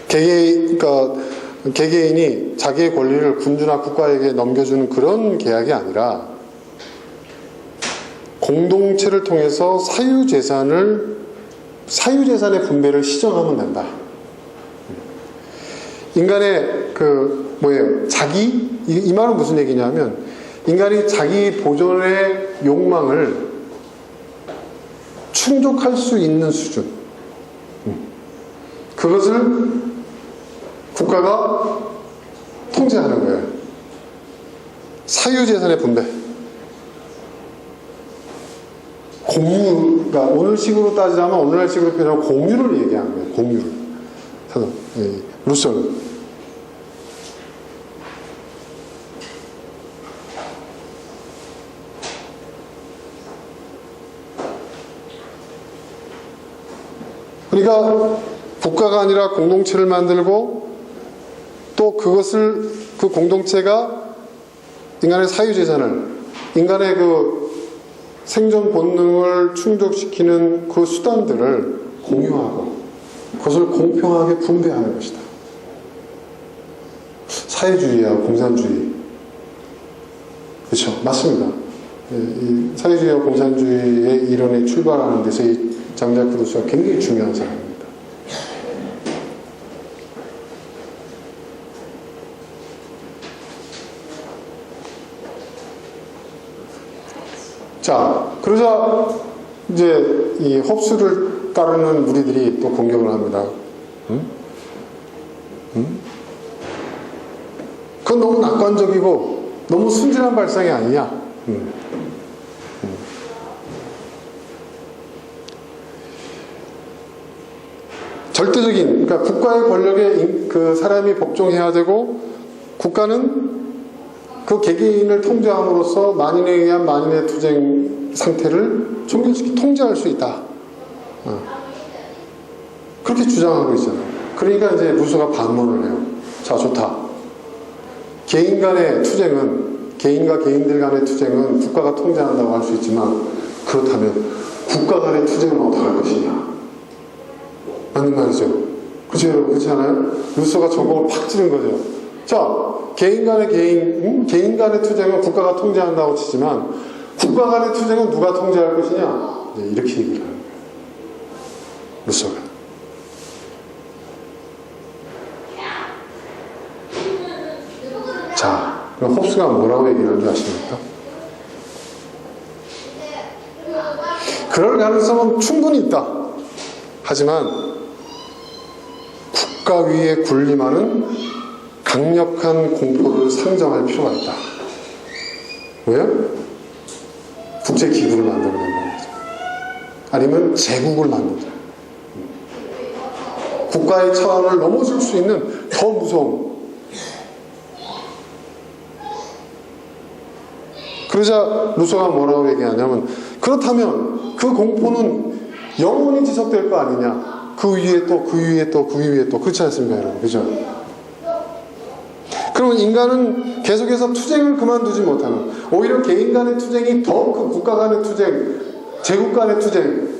Speaker 1: 그러니까 개개인이 자기의 권리를 군주나 국가에게 넘겨주는 그런 계약이 아니라 공동체를 통해서 사유재산의 분배를 시정하면 된다. 인간의 이 말은 무슨 얘기냐면 인간이 자기 보존의 욕망을 충족할 수 있는 수준, 그것을 국가가 통제하는 거예요. 사유재산의 분배. 공유가 오늘식으로 따지자면 오늘날식으로 표현하면 공유를 얘기하는 거예요. 공유를. 루소는. 그러니까 국가가 아니라 공동체를 만들고 또 그 공동체가 인간의 사유재산을, 인간의 그 생존 본능을 충족시키는 그 수단들을 공유하고 그것을 공평하게 분배하는 것이다. 사회주의와 공산주의. 그렇죠. 맞습니다. 이 사회주의와 공산주의의 이론이 출발하는 데서 이 장자크 루소가 굉장히 중요한 사람입니다. 자, 그러자 이제 이 홉스를 따르는 무리들이 또 공격을 합니다. 그건 너무 낙관적이고 너무 순진한 발상이 아니냐. 절대적인, 그러니까 국가의 권력에 그 사람이 복종해야 되고 국가는 그 개개인을 통제함으로써 만인에 의한 만인의 투쟁 상태를 통제할 수 있다. 그렇게 주장하고 있잖아요. 그러니까 이제 루소가 반문을 해요. 자, 좋다. 개인과 개인들 간의 투쟁은 국가가 통제한다고 할 수 있지만 그렇다면 국가 간의 투쟁은 어떻게 할 것이냐. 맞는 말이죠. 그렇지 않아요? 루소가 전공을 팍 찌른 거죠. 자, 개인 간의 투쟁은 국가가 통제한다고 치지만 국가 간의 투쟁은 누가 통제할 것이냐? 네, 이렇게 얘기를 하는 거예요. 루소가. 자, 그럼 홉스가 뭐라고 얘기를 하는지 아십니까? 그럴 가능성은 충분히 있다. 하지만 국가 위에 군림하는 강력한 공포를 상정할 필요가 있다. 왜? 국제기구를 만들어야 된다는 거죠. 아니면 제국을 만들자. 국가의 차원을 넘어설 수 있는 더 무서운 그러자 루소가 뭐라고 얘기하냐면, 그렇다면 그 공포는 영원히 지속될 거 아니냐. 그 위에 또, 그 위에 또, 그 위에 또. 그렇지 않습니까, 여러분? 그죠? 그러면 인간은 계속해서 투쟁을 그만두지 못하는, 오히려 개인 간의 투쟁이 더 그 국가 간의 투쟁, 제국 간의 투쟁.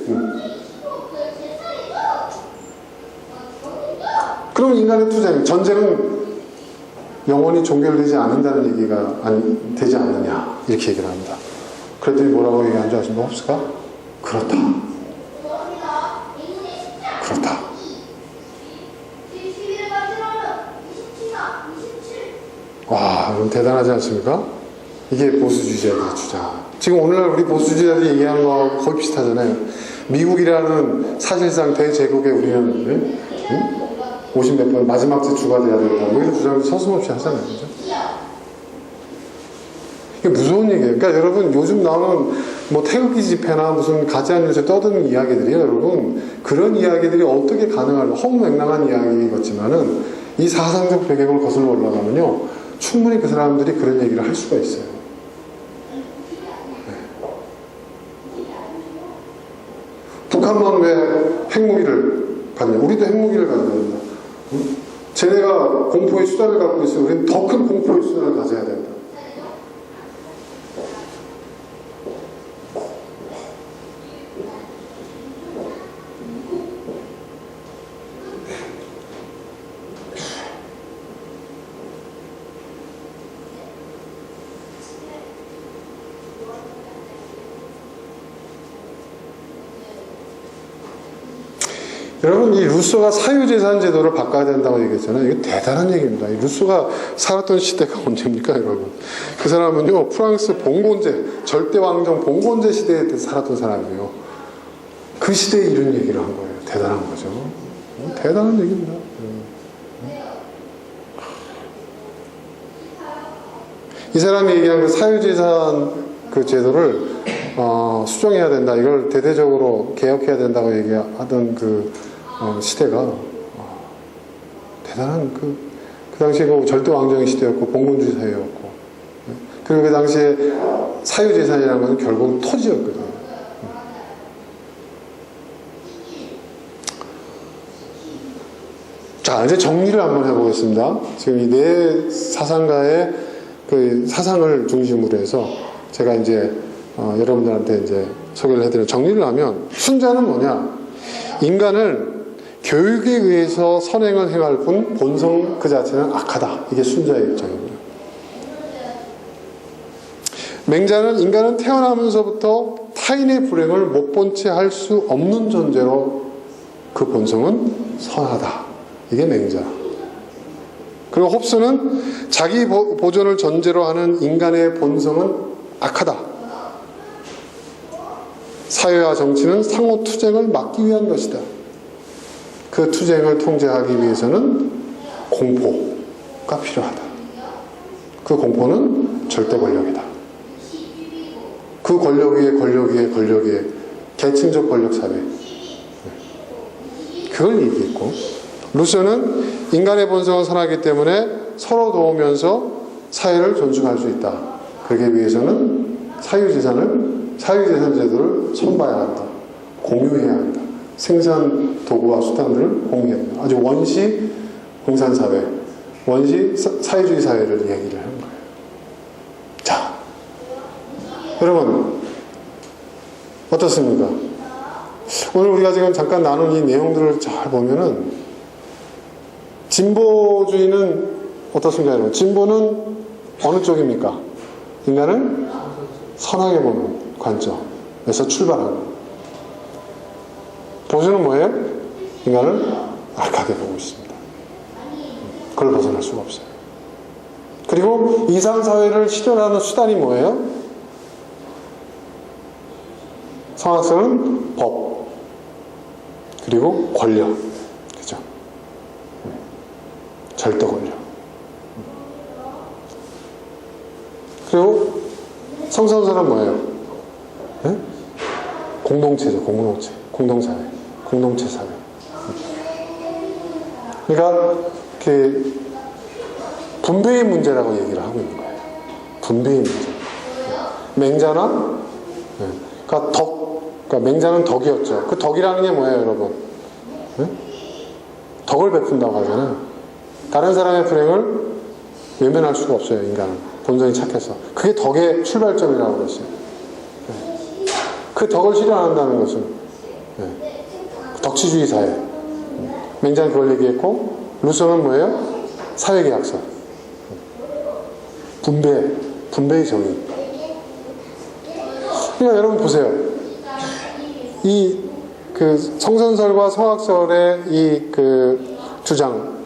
Speaker 1: 그럼 인간의 투쟁, 전쟁은 영원히 종결되지 않는다는 얘기가 되지 않느냐, 이렇게 얘기를 합니다. 그랬더니 뭐라고 얘기한 줄 아십니까? 홉스가? 그렇다. 그렇다. 와, 여러분 대단하지 않습니까? 이게 보수주의자들의 주장. 지금 오늘날 우리 보수주의자들이 얘기하는 거하고 거의 비슷하잖아요. 미국이라는 사실상 대제국에 우리는 50몇 번 마지막 주가 돼야 된다. 뭐 이런 주장을 서슴없이 하잖아요. 그죠? 이게 무서운 얘기예요. 그러니까 여러분 요즘 나오는 뭐 태극기 집회나 무슨 가짜 뉴스에 떠드는 이야기들이요, 여러분. 그런 이야기들이 어떻게 가능할까? 허무맹랑한 이야기 같지만은 이 사상적 배경을 거슬러 올라가면요, 충분히 그 사람들이 그런 얘기를 할 수가 있어요. 네. 북한만 왜 핵무기를 갖냐? 우리도 핵무기를 가져야 된다. 쟤네가 공포의 수단을 갖고 있으면 우리는 더 큰 공포의 수단을 가져야 된다. 여러분, 이 루소가 사유재산 제도를 바꿔야 된다고 얘기했잖아요. 이게 대단한 얘기입니다. 이 루소가 살았던 시대가 언제입니까, 여러분? 그 사람은요, 프랑스 봉건제, 절대왕정 봉건제 시대에 살았던 사람이에요. 그 시대에 이런 얘기를 한 거예요. 대단한 거죠. 대단한 얘기입니다. 이 사람이 얘기한 그 사유재산 그 제도를 수정해야 된다. 이걸 대대적으로 개혁해야 된다고 얘기하던 그 시대가 대단한 그 당시에 그 절대 왕정의 시대였고 봉건주의 사회였고, 그리고 그 당시에 사유재산이라는 것은 결국 토지였거든요. 자, 이제 정리를 한번 해보겠습니다. 지금 이 네 사상가의 그 사상을 중심으로 해서 제가 이제 여러분들한테 이제 소개를 해드리는, 정리를 하면 순자는 뭐냐? 인간을 교육에 의해서 선행을 행할 뿐 본성 그 자체는 악하다. 이게 순자의 입장입니다. 맹자는 인간은 태어나면서부터 타인의 불행을 못 본 채 할 수 없는 존재로 그 본성은 선하다. 이게 맹자. 그리고 홉스는 자기 보존을 전제로 하는 인간의 본성은 악하다. 사회와 정치는 상호 투쟁을 막기 위한 것이다. 그 투쟁을 통제하기 위해서는 공포가 필요하다. 그 공포는 절대 권력이다. 그 권력 위에 권력 위에 권력 위에 계층적 권력 사회, 그걸 얘기했고, 루소는 인간의 본성을 선하기 때문에 서로 도우면서 사회를 존중할 수 있다. 그러기 위해서는 사유재산 제도를 손봐야 한다. 공유해야 한다. 생산 도구와 수단들을 공유해야 한다. 아주 원시 공산사회, 원시 사회주의 사회를 얘기를 하는 거예요. 자, 여러분 어떻습니까? 오늘 우리가 지금 잠깐 나눈 이 내용들을 잘 보면은, 진보주의는 어떻습니까, 여러분? 진보는 어느 쪽입니까? 인간을 선하게 보는 관점에서 출발하고, 보수는 뭐예요? 인간을 악하게 보고 있습니다. 그걸 벗어날 수가 없어요. 그리고 이상사회를 실현하는 수단이 뭐예요? 성악설은 법, 그리고 권력, 그죠? 절대 권력. 그리고 성선설은 뭐예요? 네? 공동체죠, 공동사회, 공동체 사회. 그러니까 그 분배의 문제라고 얘기를 하고 있는 거예요. 분배의 문제. 맹자나 그러니까 그러니까 맹자는 덕이었죠. 그 덕이라는 게 뭐예요, 여러분? 네? 덕을 베푼다고 하잖아요. 다른 사람의 불행을 외면할 수가 없어요, 인간은. 본성이 착해서. 그게 덕의 출발점이라고 그랬어요. 네. 그 덕을 실현한다는 것은 덕치주의 사회. 맹자는 그걸 얘기했고, 루소는 뭐예요? 사회계약서. 분배의 정의. 그러니까 여러분 보세요. 이 성선설과 성악설의 이 주장,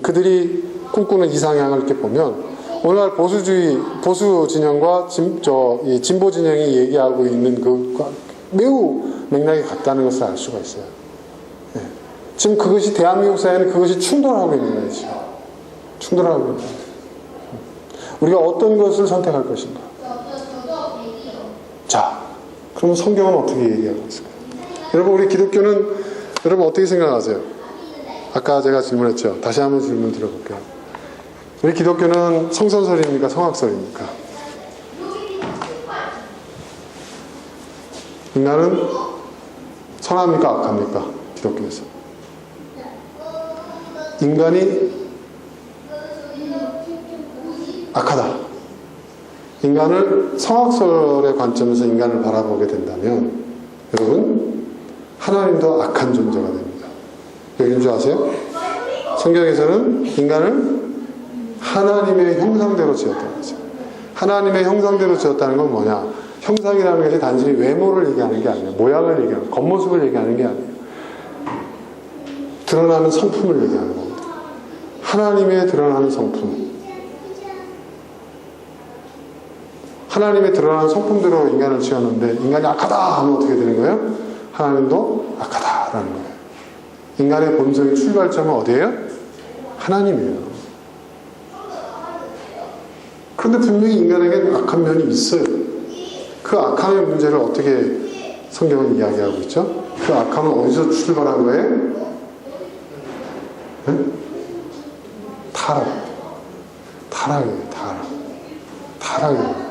Speaker 1: 그들이 꿈꾸는 이상향을 이렇게 보면 오늘날 보수 진영과 진보 진영이 얘기하고 있는 그 매우 맥락이 같다는 것을 알 수가 있어요. 네. 지금 그것이 대한민국 사회는 그것이 충돌하고 있는 거죠. 충돌하고 있는 거죠. 우리가 어떤 것을 선택할 것인가? 자, 그러면 성경은 어떻게 얘기하고 있을까요? 여러분, 우리 기독교는 여러분 어떻게 생각하세요? 아까 제가 질문했죠. 다시 한번 질문 드려볼게요. 우리 기독교는 성선설입니까? 성악설입니까? 인간은 선합니까? 악합니까? 기독교에서. 인간이 악하다. 인간을 성악설의 관점에서 인간을 바라보게 된다면 여러분, 하나님도 악한 존재가 됩니다. 왜인 줄 아세요? 성경에서는 인간을 하나님의 형상대로 지었다는 거죠. 하나님의 형상대로 지었다는 건 뭐냐? 형상이라는 것이 단순히 외모를 얘기하는 게 아니에요. 모양을 얘기하는, 겉모습을 얘기하는 게 아니에요. 드러나는 성품을 얘기하는 겁니다. 하나님의 드러나는 성품. 하나님의 드러나는 성품대로 인간을 지었는데 인간이 악하다 하면 어떻게 되는 거예요? 하나님도 악하다라는 거예요. 인간의 본성의 출발점은 어디예요? 하나님이에요. 그런데 분명히 인간에게는 악한 면이 있어요. 그 악함의 문제를 어떻게 성경은 이야기하고 있죠? 그 악함은 어디서 출발한 거예요? 네? 타락이에요. 타락이에요.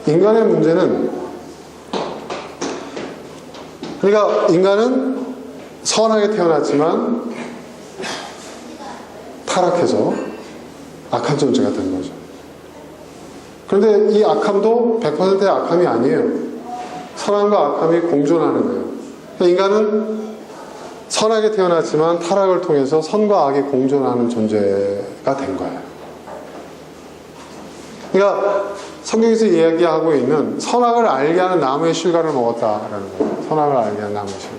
Speaker 1: 인간의 문제는, 그러니까 인간은 선하게 태어났지만 타락해서 악한 존재가 된 거죠. 그런데 이 악함도 100%의 악함이 아니에요. 선함과 악함이 공존하는 거예요. 인간은 선하게 태어났지만 타락을 통해서 선과 악이 공존하는 존재가 된 거예요. 그러니까 성경에서 이야기하고 있는 선악을 알게 하는 나무의 실과를 먹었다라는 거예요. 선악을 알게 하는 나무의 실과.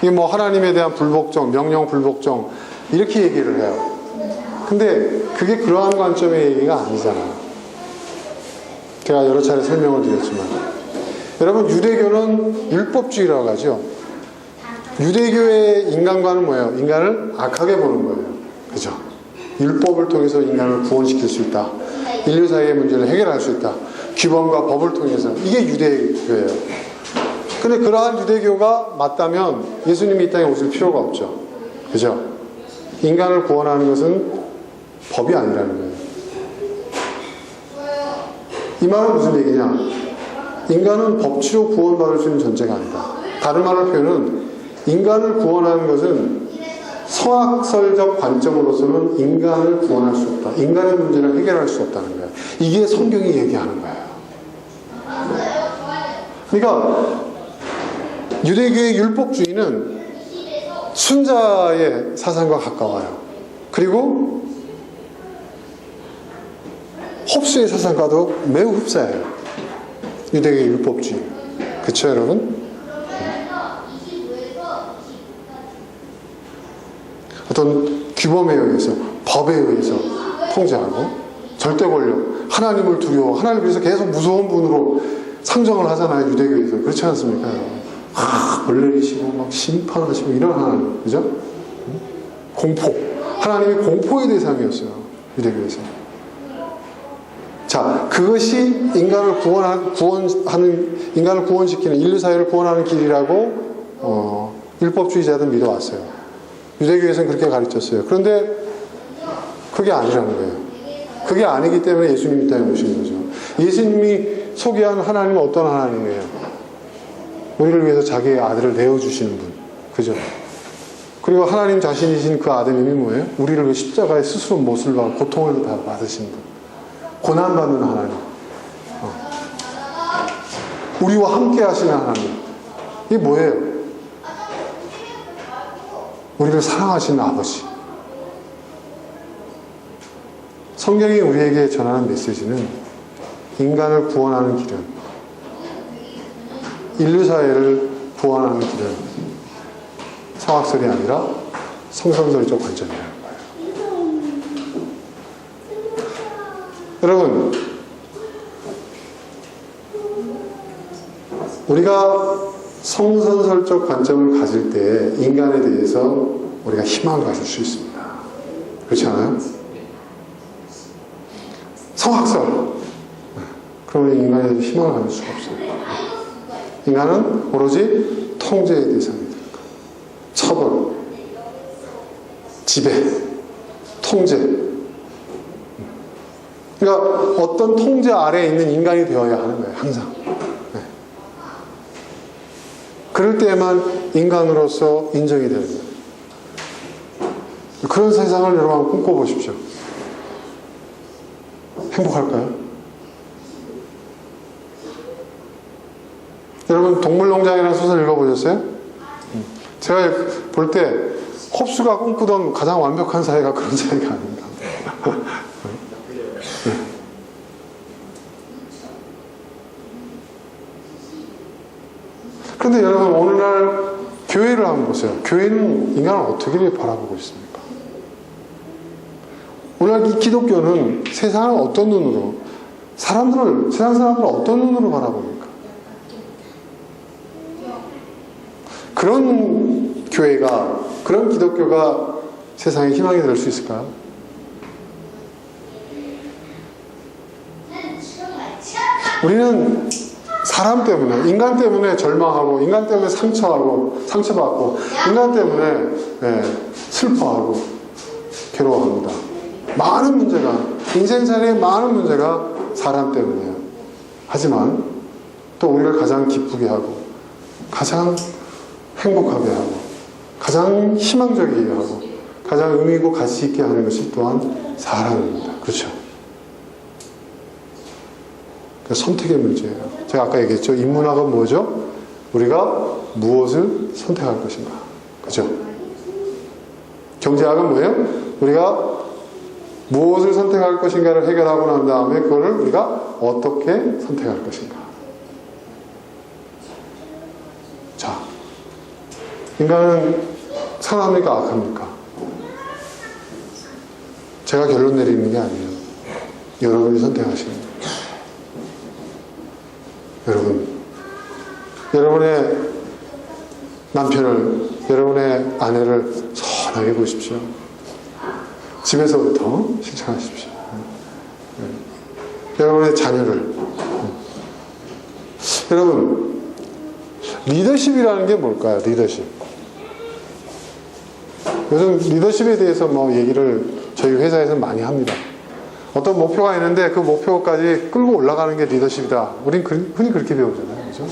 Speaker 1: 이게 뭐 하나님에 대한 불복종, 명령 불복종 이렇게 얘기를 해요. 근데 그게 그러한 관점의 얘기가 아니잖아요. 제가 여러 차례 설명을 드렸지만 여러분, 유대교는 율법주의라고 하죠. 유대교의 인간관은 뭐예요? 인간을 악하게 보는 거예요. 그죠? 율법을 통해서 인간을 구원시킬 수 있다. 인류 사이의 문제를 해결할 수 있다. 규범과 법을 통해서. 이게 유대교예요. 근데 그러한 유대교가 맞다면 예수님이 이 땅에 오실 필요가 없죠. 그죠? 인간을 구원하는 것은 법이 아니라는 거예요. 이 말은 무슨 얘기냐? 인간은 법치로 구원받을 수 있는 존재가 아니다. 다른 말로 표현은 인간을 구원하는 것은 성악설적 관점으로서는 인간을 구원할 수 없다. 인간의 문제를 해결할 수 없다는 거예요. 이게 성경이 얘기하는 거예요. 그러니까 유대교의 율법주의는 순자의 사상과 가까워요. 그리고 홉스의 사상과도 매우 흡사해요. 유대교의 율법주의. 그쵸, 여러분? 어떤 규범에 의해서, 법에 의해서 통제하고, 절대 권력, 하나님을 두려워, 하나님을 위해서 계속 무서운 분으로 상정을 하잖아요, 유대교에서. 그렇지 않습니까? 벌 내리시고, 막 심판하시고, 이런 하나님, 그죠? 공포. 하나님이 공포의 대상이었어요, 유대교에서. 자, 그것이 인간을 인간을 구원시키는, 인류 사회를 구원하는 길이라고, 율법주의자들은 믿어왔어요. 유대교에서는 그렇게 가르쳤어요. 그런데 그게 아니라는 거예요. 그게 아니기 때문에 예수님이 이 땅에 오신 거죠. 예수님이 소개한 하나님은 어떤 하나님이에요? 우리를 위해서 자기의 아들을 내어주시는 분. 그죠? 그리고 하나님 자신이신 그 아들 이름이 뭐예요? 우리를 위해 십자가에 스스로 못을 박고 고통을 다 받으신 분. 고난받는 하나님. 우리와 함께 하시는 하나님. 이게 뭐예요? 우리를 사랑하시는 아버지. 성경이 우리에게 전하는 메시지는 인간을 구원하는 길은, 인류 사회를 구원하는 길은 성악설이 아니라 성선설적 관점이라는 거예요. 여러분, 우리가 성선설적 관점을 가질 때 인간에 대해서 우리가 희망을 가질 수 있습니다. 그렇지 않아요? 성악설. 그러면 인간에 대해서 희망을 가질 수가 없어요. 인간은 오로지 통제의 대상이 됩니다. 처벌, 지배, 통제. 그러니까 어떤 통제 아래에 있는 인간이 되어야 하는 거예요. 항상. 네. 그럴 때에만 인간으로서 인정이 되는 거예요. 그런 세상을 여러분 한번 꿈꿔보십시오. 행복할까요? 여러분 동물농장이라는 소설 읽어보셨어요? 제가 볼 때 홉스가 꿈꾸던 가장 완벽한 사회가 그런 사회가 아닌가. 그런데 여러분 오늘날 교회를 한번 보세요. 교회는 인간을 어떻게 바라보고 있습니까? 오늘날 이 기독교는 세상을 어떤 눈으로, 세상 사람들을 어떤 눈으로 바라봅니까? 그런 교회가, 그런 기독교가 세상에 희망이 될 수 있을까요? 우리는 사람 때문에, 인간 때문에 절망하고, 인간 때문에 상처받고, 인간 때문에 슬퍼하고, 괴로워합니다. 많은 문제가, 인생살이의 많은 문제가 사람 때문이에요. 하지만 또 우리를 가장 기쁘게 하고, 가장 행복하게 하고, 가장 희망적이게 하고, 가장 의미 있고 가치 있게 하는 것이 또한 사랑입니다. 그렇죠? 선택의 문제예요. 제가 아까 얘기했죠. 인문학은 뭐죠? 우리가 무엇을 선택할 것인가. 그죠? 경제학은 뭐예요? 우리가 무엇을 선택할 것인가를 해결하고 난 다음에 그거를 우리가 어떻게 선택할 것인가. 자, 인간은 선합니까? 악합니까? 제가 결론 내리는 게 아니에요. 여러분이 선택하시는 거예요. 여러분의 남편을, 여러분의 아내를 선하게 보십시오. 집에서부터 실천하십시오. 여러분의 자녀를. 여러분, 리더십이라는 게 뭘까요? 리더십. 요즘 리더십에 대해서 얘기를 저희 회사에서 많이 합니다. 어떤 목표가 있는데 그 목표까지 끌고 올라가는 게 리더십이다. 우린 흔히 그렇게 배우잖아요. 그죠?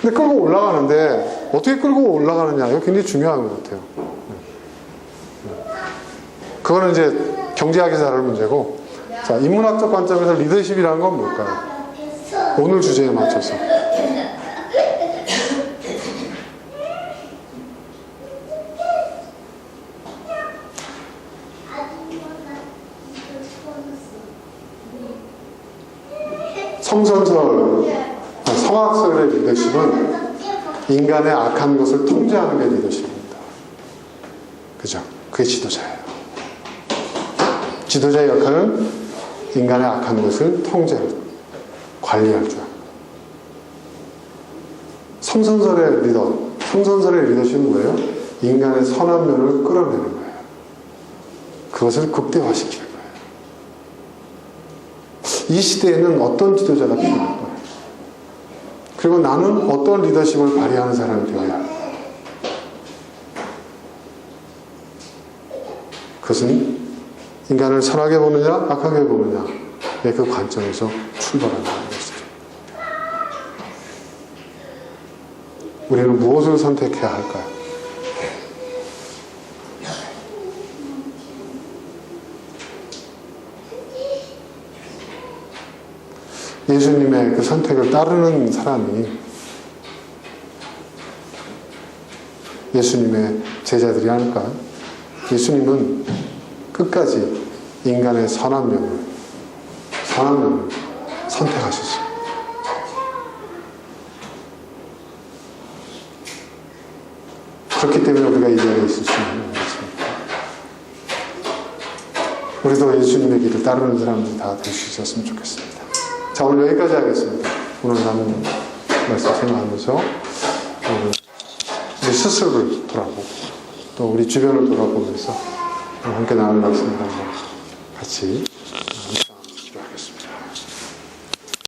Speaker 1: 근데 끌고 올라가는데 어떻게 끌고 올라가느냐. 이거 굉장히 중요한 것 같아요. 그거는 이제 경제학에서 다룰 문제고. 자, 인문학적 관점에서 리더십이라는 건 뭘까요? 오늘 주제에 맞춰서. 성악설의 리더십은 인간의 악한 것을 통제하는 게 리더십입니다. 그죠? 그게 지도자예요. 지도자의 역할은 인간의 악한 것을 통제하고 관리할 줄. 성선설의 리더십은 뭐예요? 인간의 선한 면을 끌어내는 거예요. 그것을 극대화시키는 거예요. 이 시대에는 어떤 지도자가 필요할까요? 그리고 나는 어떤 리더십을 발휘하는 사람이 되어야 할까요? 그것은 인간을 선하게 보느냐, 악하게 보느냐, 그 관점에서 출발한다는 것이죠. 우리는 무엇을 선택해야 할까요? 예수님의 그 선택을 따르는 사람이 예수님의 제자들이 아닐까요? 예수님은 끝까지 인간의 선한 면을 선택하셨어요. 그렇기 때문에 우리가 이 자리에 있을 수 있는 것입니다. 우리도 예수님의 길을 따르는 사람들이 다 될 수 있었으면 좋겠습니다. 자, 오늘 여기까지 하겠습니다. 오늘 나눈 말씀 생각하면서 우리 스스로를 돌아보고 또 우리 주변을 돌아보면서 함께 나눌 말씀을 한번 같이